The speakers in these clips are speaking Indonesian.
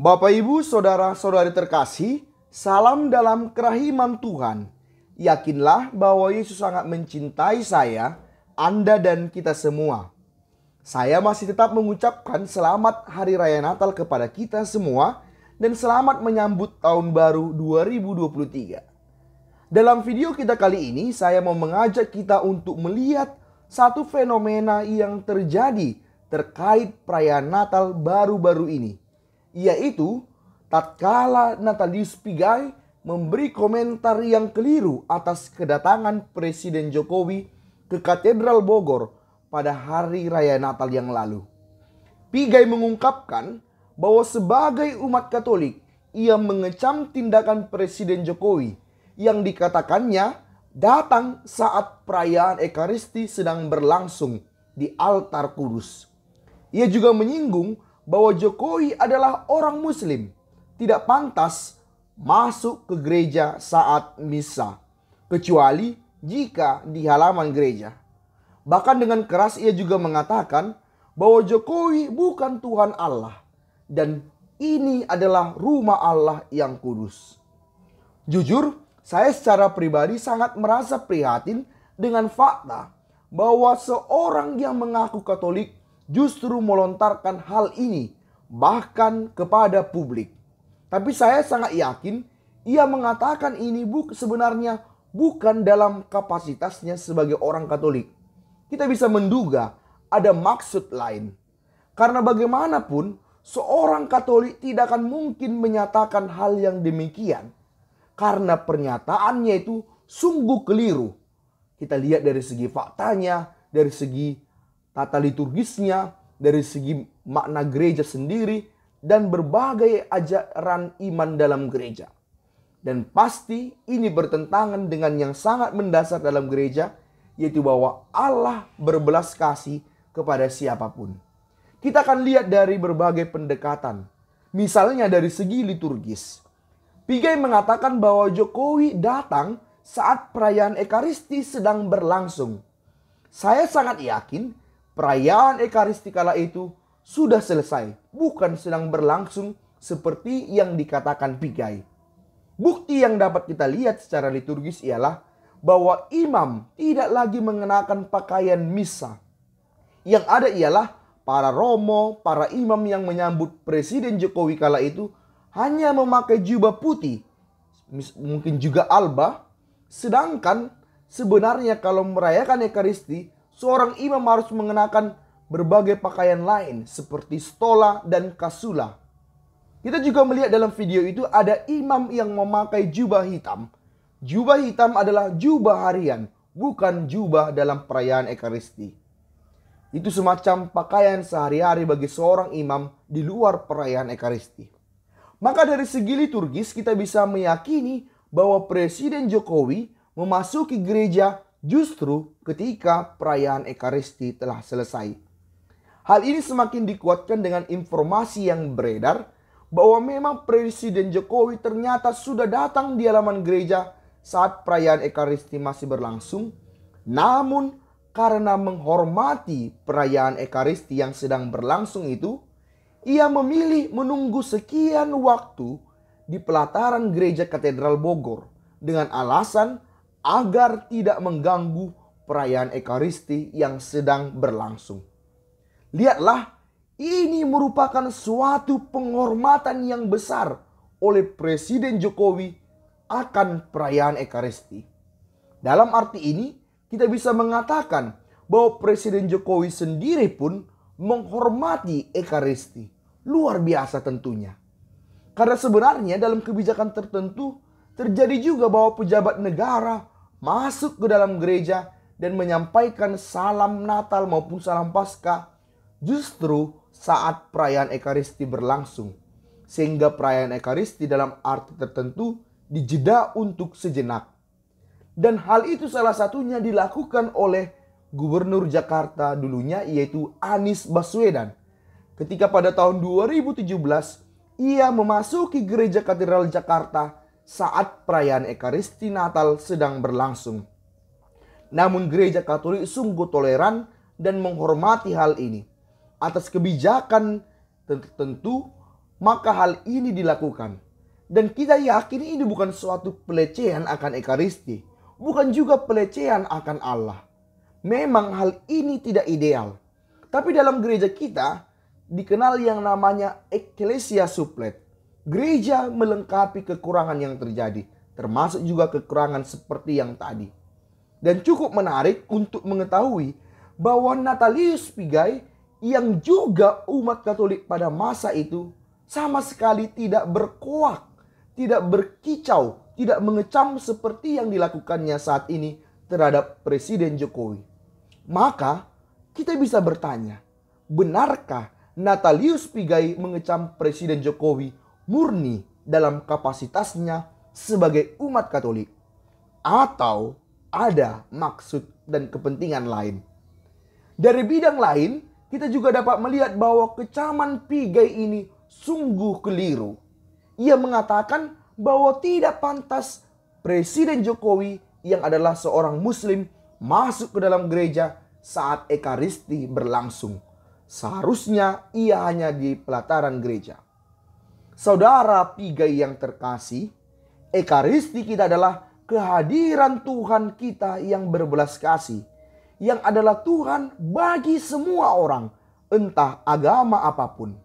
Bapak, Ibu, saudara-saudari terkasih, salam dalam kerahiman Tuhan. Yakinlah bahwa Yesus sangat mencintai saya, Anda dan kita semua. Saya masih tetap mengucapkan selamat Hari Raya Natal kepada kita semua dan selamat menyambut Tahun Baru 2023. Dalam video kita kali ini, saya mau mengajak kita untuk melihat satu fenomena yang terjadi terkait perayaan Natal baru-baru ini. Yaitu, tatkala Natalius Pigai memberi komentar yang keliru atas kedatangan Presiden Jokowi ke Katedral Bogor pada hari raya Natal yang lalu. Pigai mengungkapkan bahwa sebagai umat Katolik, ia mengecam tindakan Presiden Jokowi yang dikatakannya datang saat perayaan Ekaristi sedang berlangsung di altar kudus. Ia juga menyinggung bahwa Jokowi adalah orang Muslim, tidak pantas masuk ke gereja saat misa, kecuali jika di halaman gereja. Bahkan dengan keras ia juga mengatakan bahwa Jokowi bukan Tuhan Allah dan ini adalah rumah Allah yang kudus. Jujur, saya secara pribadi sangat merasa prihatin dengan fakta bahwa seorang yang mengaku Katolik justru melontarkan hal ini bahkan kepada publik. Tapi saya sangat yakin ia mengatakan ini sebenarnya bukan dalam kapasitasnya sebagai orang Katolik. Kita bisa menduga ada maksud lain. Karena bagaimanapun seorang Katolik tidak akan mungkin menyatakan hal yang demikian. Karena pernyataannya itu sungguh keliru. Kita lihat dari segi faktanya, dari segi tata liturgisnya, dari segi makna gereja sendiri, dan berbagai ajaran iman dalam gereja. Dan pasti ini bertentangan dengan yang sangat mendasar dalam gereja, yaitu bahwa Allah berbelas kasih kepada siapapun. Kita akan lihat dari berbagai pendekatan. Misalnya dari segi liturgis. Pigai mengatakan bahwa Jokowi datang saat perayaan Ekaristi sedang berlangsung. Saya sangat yakin perayaan Ekaristi kala itu sudah selesai, bukan sedang berlangsung seperti yang dikatakan Pigai. Bukti yang dapat kita lihat secara liturgis ialah bahwa imam tidak lagi mengenakan pakaian misa. Yang ada ialah para romo, para imam yang menyambut Presiden Jokowi kala itu hanya memakai jubah putih, mungkin juga alba. Sedangkan sebenarnya kalau merayakan Ekaristi, seorang imam harus mengenakan berbagai pakaian lain seperti stola dan kasula. Kita juga melihat dalam video itu ada imam yang memakai jubah hitam. Jubah hitam adalah jubah harian, bukan jubah dalam perayaan Ekaristi. Itu semacam pakaian sehari-hari bagi seorang imam di luar perayaan Ekaristi. Maka dari segi liturgis kita bisa meyakini bahwa Presiden Jokowi memasuki gereja justru ketika perayaan Ekaristi telah selesai. Hal ini semakin dikuatkan dengan informasi yang beredar bahwa memang Presiden Jokowi ternyata sudah datang di halaman gereja saat perayaan Ekaristi masih berlangsung. Namun karena menghormati perayaan Ekaristi yang sedang berlangsung itu, ia memilih menunggu sekian waktu di pelataran gereja Katedral Bogor dengan alasan agar tidak mengganggu perayaan Ekaristi yang sedang berlangsung. Lihatlah, ini merupakan suatu penghormatan yang besar oleh Presiden Jokowi akan perayaan Ekaristi. Dalam arti ini, kita bisa mengatakan bahwa Presiden Jokowi sendiri pun menghormati Ekaristi. Luar biasa tentunya. Karena sebenarnya dalam kebijakan tertentu terjadi juga bahwa pejabat negara masuk ke dalam gereja dan menyampaikan salam Natal maupun salam Paskah justru saat perayaan Ekaristi berlangsung. Sehingga perayaan Ekaristi dalam arti tertentu dijeda untuk sejenak. Dan hal itu salah satunya dilakukan oleh Gubernur Jakarta dulunya, yaitu Anies Baswedan. Ketika pada tahun 2017 ia memasuki gereja Katedral Jakarta saat perayaan Ekaristi Natal sedang berlangsung. Namun gereja Katolik sungguh toleran dan menghormati hal ini. Atas kebijakan tertentu maka hal ini dilakukan. Dan kita yakin ini bukan suatu pelecehan akan Ekaristi, bukan juga pelecehan akan Allah. Memang hal ini tidak ideal. Tapi dalam gereja kita dikenal yang namanya Ecclesia Supplet. Gereja melengkapi kekurangan yang terjadi, termasuk juga kekurangan seperti yang tadi. Dan cukup menarik untuk mengetahui bahwa Natalius Pigai yang juga umat Katolik pada masa itu sama sekali tidak berkoak, tidak berkicau, tidak mengecam seperti yang dilakukannya saat ini terhadap Presiden Jokowi. Maka kita bisa bertanya, benarkah Natalius Pigai mengecam Presiden Jokowi murni dalam kapasitasnya sebagai umat Katolik? Atau ada maksud dan kepentingan lain? Dari bidang lain, kita juga dapat melihat bahwa kecaman Pigai ini sungguh keliru. Ia mengatakan bahwa tidak pantas Presiden Jokowi yang adalah seorang Muslim masuk ke dalam gereja saat Ekaristi berlangsung. Seharusnya ia hanya di pelataran gereja. Saudara Pigai yang terkasih, Ekaristi kita adalah kehadiran Tuhan kita yang berbelas kasih, yang adalah Tuhan bagi semua orang, entah agama apapun.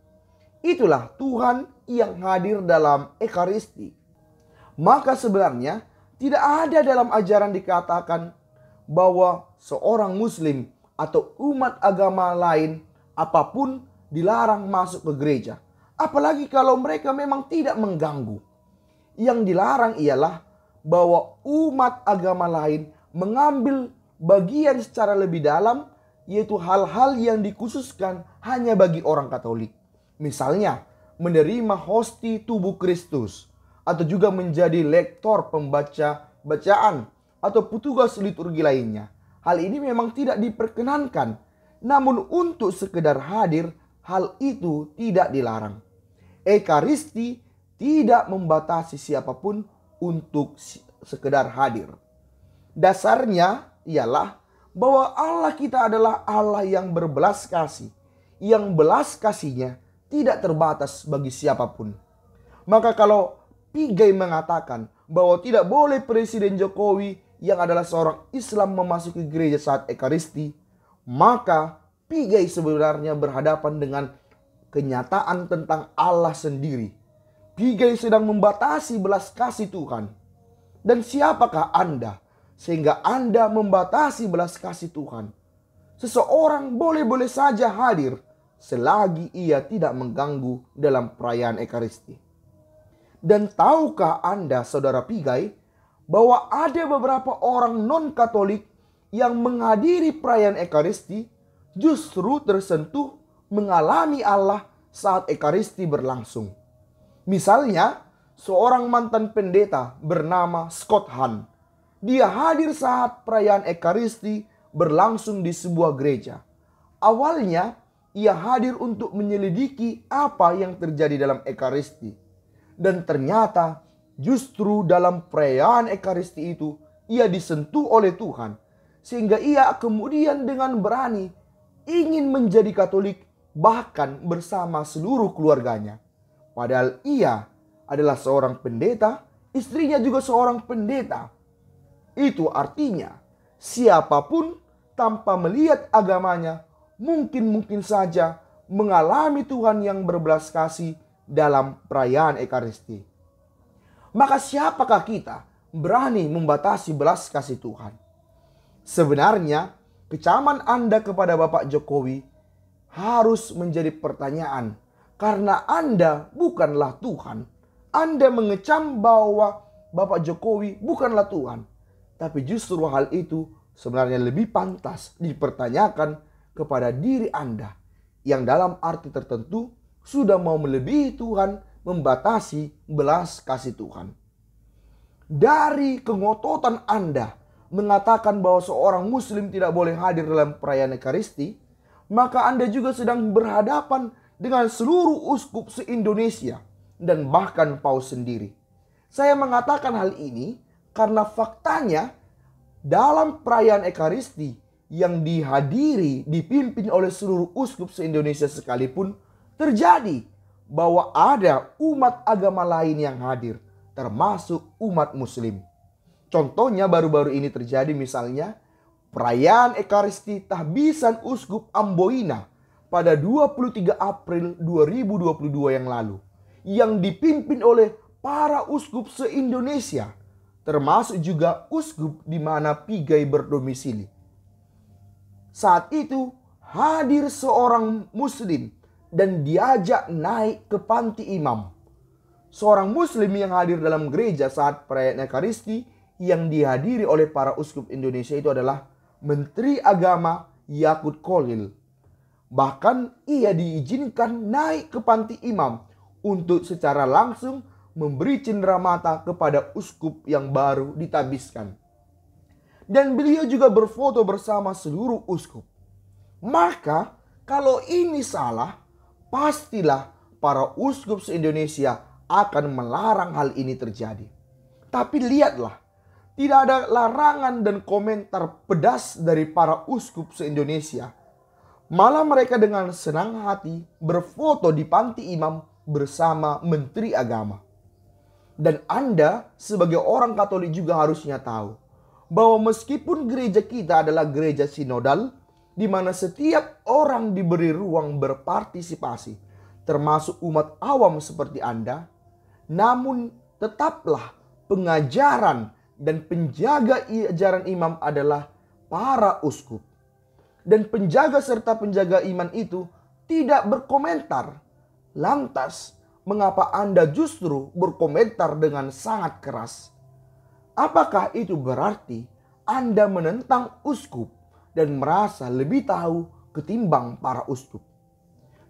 Itulah Tuhan yang hadir dalam Ekaristi. Maka sebenarnya tidak ada dalam ajaran dikatakan bahwa seorang Muslim atau umat agama lain apapun dilarang masuk ke gereja. Apalagi kalau mereka memang tidak mengganggu. Yang dilarang ialah bahwa umat agama lain mengambil bagian secara lebih dalam, yaitu hal-hal yang dikhususkan hanya bagi orang Katolik. Misalnya menerima hosti tubuh Kristus, atau juga menjadi lektor pembaca bacaan atau petugas liturgi lainnya. Hal ini memang tidak diperkenankan. Namun untuk sekedar hadir, hal itu tidak dilarang. Ekaristi tidak membatasi siapapun untuk sekedar hadir. Dasarnya ialah bahwa Allah kita adalah Allah yang berbelas kasih, yang belas kasihnya tidak terbatas bagi siapapun. Maka kalau Pigai mengatakan bahwa tidak boleh Presiden Jokowi yang adalah seorang Islam memasuki gereja saat Ekaristi, maka Pigai sebenarnya berhadapan dengan kenyataan tentang Allah sendiri. Pigai sedang membatasi belas kasih Tuhan. Dan siapakah Anda sehingga Anda membatasi belas kasih Tuhan? Seseorang boleh-boleh saja hadir selagi ia tidak mengganggu dalam perayaan Ekaristi. Dan tahukah Anda, saudara Pigai, bahwa ada beberapa orang non-Katolik yang menghadiri perayaan Ekaristi justru tersentuh mengalami Allah saat Ekaristi berlangsung. Misalnya, seorang mantan pendeta bernama Scott Hahn. Dia hadir saat perayaan Ekaristi berlangsung di sebuah gereja. Awalnya, ia hadir untuk menyelidiki apa yang terjadi dalam Ekaristi. Dan ternyata justru dalam perayaan Ekaristi itu ia disentuh oleh Tuhan. Sehingga ia kemudian dengan berani ingin menjadi Katolik bahkan bersama seluruh keluarganya. Padahal ia adalah seorang pendeta, istrinya juga seorang pendeta. Itu artinya siapapun tanpa melihat agamanya mungkin saja mengalami Tuhan yang berbelas kasih dalam perayaan Ekaristi. Maka siapakah kita berani membatasi belas kasih Tuhan? Sebenarnya kecaman Anda kepada Bapak Jokowi harus menjadi pertanyaan, karena Anda bukanlah Tuhan. Anda mengecam bahwa Bapak Jokowi bukanlah Tuhan. Tapi justru hal itu sebenarnya lebih pantas dipertanyakan kepada diri Anda, yang dalam arti tertentu sudah mau melebihi Tuhan, membatasi belas kasih Tuhan. Dari kengototan Anda mengatakan bahwa seorang Muslim tidak boleh hadir dalam perayaan Ekaristi, maka Anda juga sedang berhadapan dengan seluruh uskup se-Indonesia dan bahkan Paus sendiri. Saya mengatakan hal ini karena faktanya dalam perayaan Ekaristi yang dipimpin oleh seluruh uskup se-Indonesia sekalipun, terjadi bahwa ada umat agama lain yang hadir, termasuk umat Muslim. Contohnya baru-baru ini terjadi misalnya perayaan Ekaristi Tahbisan Uskup Amboina pada 23 April 2022 yang lalu, yang dipimpin oleh para uskup se-Indonesia, termasuk juga uskup di mana Pigai berdomisili. Saat itu hadir seorang Muslim dan diajak naik ke panti imam. Seorang Muslim yang hadir dalam gereja saat perayaan Ekaristi yang dihadiri oleh para uskup Indonesia itu adalah Menteri Agama Yakut Kholil. Bahkan ia diizinkan naik ke panti imam untuk secara langsung memberi cenderamata kepada uskup yang baru ditabiskan. Dan beliau juga berfoto bersama seluruh uskup. Maka kalau ini salah, pastilah para uskup se-Indonesia akan melarang hal ini terjadi. Tapi lihatlah, tidak ada larangan dan komentar pedas dari para uskup se-Indonesia. Malah mereka dengan senang hati berfoto di panti imam bersama Menteri Agama. Dan Anda sebagai orang Katolik juga harusnya tahu bahwa meskipun gereja kita adalah gereja sinodal, di mana setiap orang diberi ruang berpartisipasi, termasuk umat awam seperti Anda, namun tetaplah pengajaran dan penjaga ajaran imam adalah para uskup. Dan penjaga serta penjaga iman itu tidak berkomentar. Lantas, mengapa Anda justru berkomentar dengan sangat keras? Apakah itu berarti Anda menentang uskup dan merasa lebih tahu ketimbang para uskup?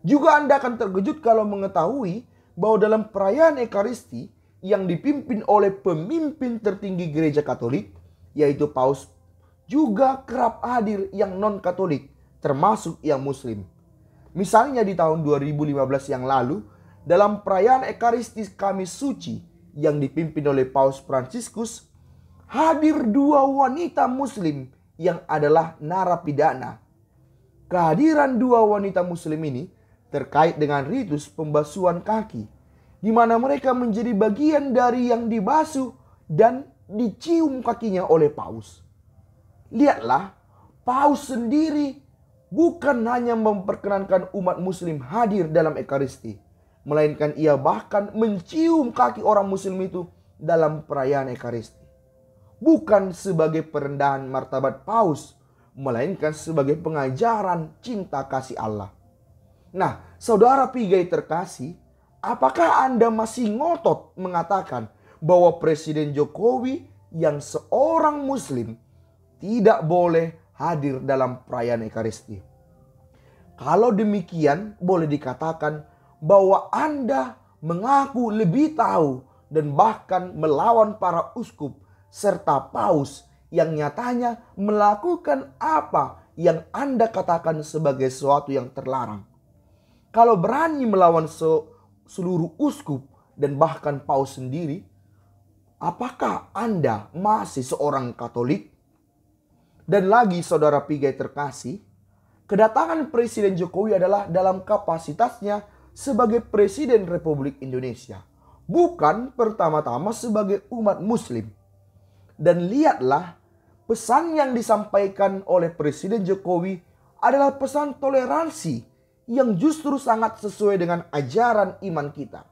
Juga Anda akan terkejut kalau mengetahui bahwa dalam perayaan Ekaristi yang dipimpin oleh pemimpin tertinggi gereja Katolik, yaitu Paus, juga kerap hadir yang non-Katolik, termasuk yang Muslim. Misalnya di tahun 2015 yang lalu, dalam perayaan Ekaristi Kamis Suci yang dipimpin oleh Paus Fransiskus, hadir 2 wanita Muslim yang adalah narapidana. Kehadiran 2 wanita Muslim ini terkait dengan ritus pembasuhan kaki, di mana mereka menjadi bagian dari yang dibasuh dan dicium kakinya oleh Paus. Lihatlah, Paus sendiri bukan hanya memperkenankan umat Muslim hadir dalam Ekaristi, melainkan ia bahkan mencium kaki orang Muslim itu dalam perayaan Ekaristi. Bukan sebagai perendahan martabat Paus, melainkan sebagai pengajaran cinta kasih Allah. Nah, saudara Pigai terkasih, apakah Anda masih ngotot mengatakan bahwa Presiden Jokowi yang seorang Muslim tidak boleh hadir dalam perayaan Ekaristi? Kalau demikian, boleh dikatakan bahwa Anda mengaku lebih tahu dan bahkan melawan para uskup serta Paus yang nyatanya melakukan apa yang Anda katakan sebagai sesuatu yang terlarang. Kalau berani melawan seluruh uskup dan bahkan Paus sendiri, apakah Anda masih seorang Katolik? Dan lagi saudara Pigai terkasih, kedatangan Presiden Jokowi adalah dalam kapasitasnya sebagai Presiden Republik Indonesia, bukan pertama-tama sebagai umat Muslim. Dan lihatlah, pesan yang disampaikan oleh Presiden Jokowi adalah pesan toleransi yang justru sangat sesuai dengan ajaran iman kita.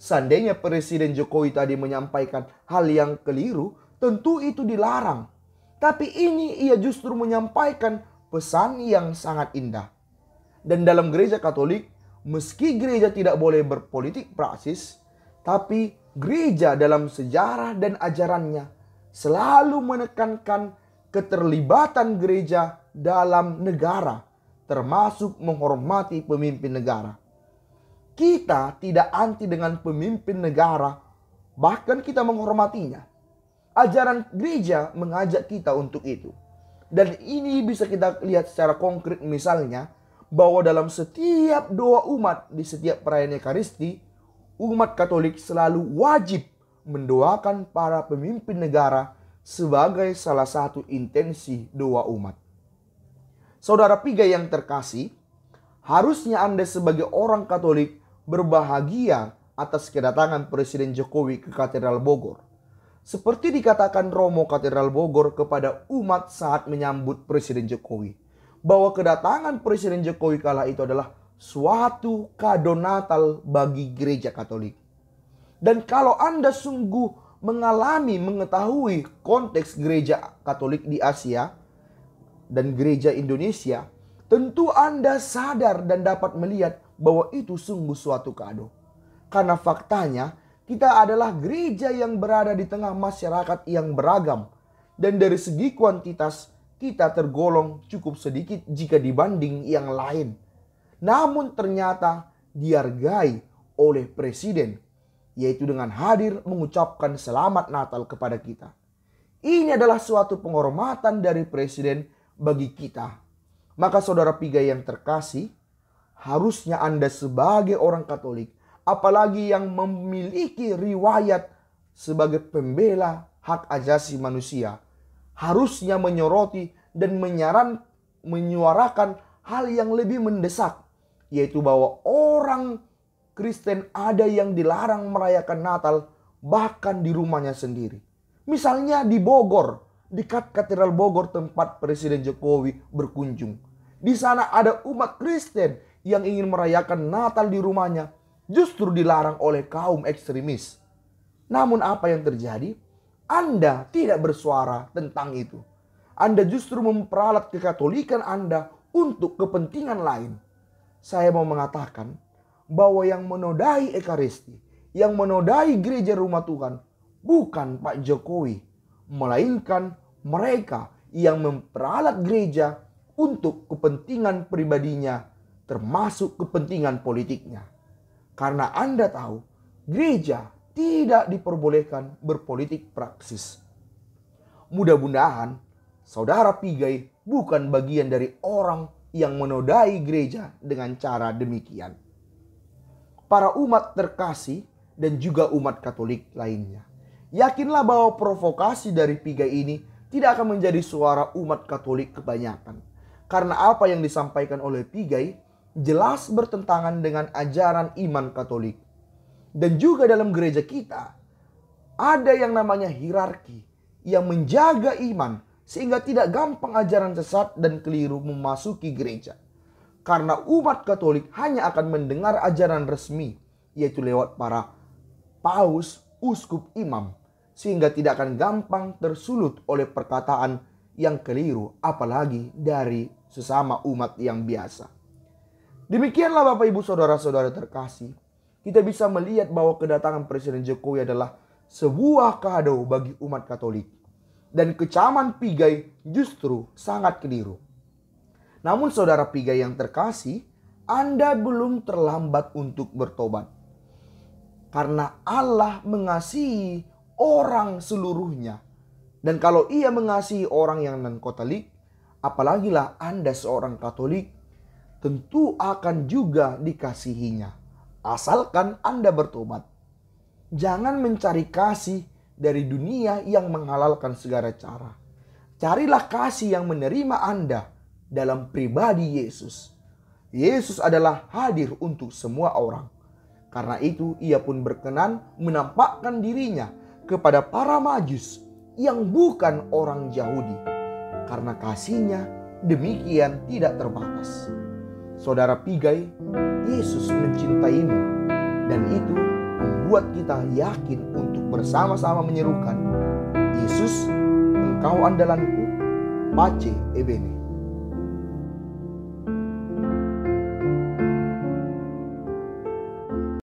Seandainya Presiden Jokowi tadi menyampaikan hal yang keliru, tentu itu dilarang. Tapi ini ia justru menyampaikan pesan yang sangat indah. Dan dalam gereja Katolik, meski gereja tidak boleh berpolitik praksis, tapi gereja dalam sejarah dan ajarannya selalu menekankan keterlibatan gereja dalam negara, termasuk menghormati pemimpin negara. Kita tidak anti dengan pemimpin negara, bahkan kita menghormatinya. Ajaran gereja mengajak kita untuk itu. Dan ini bisa kita lihat secara konkret, misalnya bahwa dalam setiap doa umat di setiap perayaan Ekaristi, umat Katolik selalu wajib mendoakan para pemimpin negara sebagai salah satu intensi doa umat. Saudara Pigai yang terkasih, harusnya Anda sebagai orang Katolik berbahagia atas kedatangan Presiden Jokowi ke Katedral Bogor. Seperti dikatakan Romo Katedral Bogor kepada umat saat menyambut Presiden Jokowi, bahwa kedatangan Presiden Jokowi kala itu adalah suatu kado Natal bagi gereja Katolik. Dan kalau Anda sungguh mengetahui konteks gereja Katolik di Asia dan gereja Indonesia, tentu Anda sadar dan dapat melihat bahwa itu sungguh suatu kado. Karena faktanya kita adalah gereja yang berada di tengah masyarakat yang beragam. Dan dari segi kuantitas kita tergolong cukup sedikit jika dibanding yang lain. Namun ternyata dihargai oleh Presiden, yaitu dengan hadir mengucapkan selamat Natal kepada kita. Ini adalah suatu penghormatan dari Presiden bagi kita. Maka saudara Pigai yang terkasih, harusnya Anda sebagai orang Katolik, apalagi yang memiliki riwayat sebagai pembela hak asasi manusia, harusnya menyoroti dan menyuarakan hal yang lebih mendesak, yaitu bahwa orang Kristen ada yang dilarang merayakan Natal bahkan di rumahnya sendiri. Misalnya di Bogor, dekat Katedral Bogor tempat Presiden Jokowi berkunjung. Di sana ada umat Kristen yang ingin merayakan Natal di rumahnya, justru dilarang oleh kaum ekstremis. Namun apa yang terjadi? Anda tidak bersuara tentang itu. Anda justru memperalat kekatolikan Anda untuk kepentingan lain. Saya mau mengatakan bahwa yang menodai Ekaristi, yang menodai gereja rumah Tuhan, bukan Pak Jokowi, melainkan mereka yang memperalat gereja untuk kepentingan pribadinya, termasuk kepentingan politiknya. Karena Anda tahu, gereja tidak diperbolehkan berpolitik praksis. Mudah-mudahan saudara Pigai bukan bagian dari orang yang menodai gereja dengan cara demikian. Para umat terkasih dan juga umat Katolik lainnya, yakinlah bahwa provokasi dari Pigai ini tidak akan menjadi suara umat Katolik kebanyakan. Karena apa yang disampaikan oleh Pigai jelas bertentangan dengan ajaran iman Katolik. Dan juga dalam gereja kita ada yang namanya hierarki yang menjaga iman sehingga tidak gampang ajaran sesat dan keliru memasuki gereja. Karena umat Katolik hanya akan mendengar ajaran resmi, yaitu lewat para paus, uskup, imam, sehingga tidak akan gampang tersulut oleh perkataan yang keliru, apalagi dari sesama umat yang biasa. Demikianlah Bapak Ibu Saudara-saudara terkasih, kita bisa melihat bahwa kedatangan Presiden Jokowi adalah sebuah kado bagi umat Katolik. Dan kecaman Pigai justru sangat keliru. Namun saudara Pigai yang terkasih, Anda belum terlambat untuk bertobat. Karena Allah mengasihi orang seluruhnya. Dan kalau Ia mengasihi orang yang non-Katolik, apalagilah Anda seorang Katolik, tentu akan juga dikasihinya. Asalkan Anda bertobat. Jangan mencari kasih dari dunia yang menghalalkan segala cara. Carilah kasih yang menerima Anda dalam pribadi Yesus. Yesus adalah hadir untuk semua orang. Karena itu Ia pun berkenan menampakkan dirinya kepada para Majus yang bukan orang Yahudi. Karena kasih-Nya demikian tidak terbatas. Saudara Pigai, Yesus mencintaimu, dan itu membuat kita yakin untuk bersama-sama menyerukan, Yesus, Engkau andalanku, Pace Ebene.